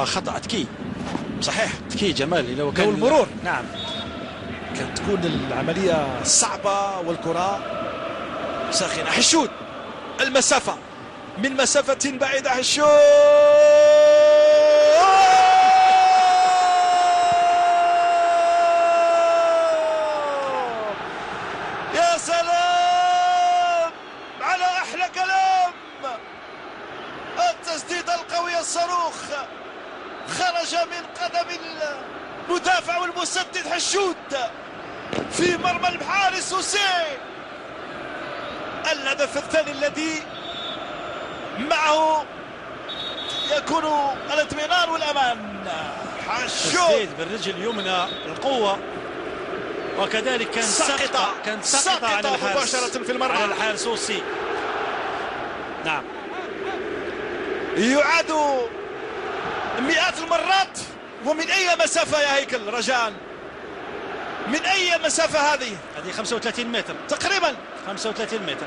خطأ تكي صحيح، تكي جمال لو كان المرور نعم كانت تكون العملية صعبة والكرة ساخنة. حشود المسافة من مسافة بعيدة، حشود يا سلام على أحلى كلام. التسديد القوي الصاروخ خرج من قدم المدافع والمسدد حشود في مرمى الحارس حسين. الهدف الثاني الذي معه يكون الاطمئنان والامان. حشود بالرجل اليمنى القوة، وكذلك كانت ساقطة على الحارس مباشرة في المرمى، على الحارس أوسي. نعم يعاد مئات المرات. ومن أي مسافة يا هيكل رجاء؟ من أي مسافة هذه؟ 35 متر تقريبا 35 متر.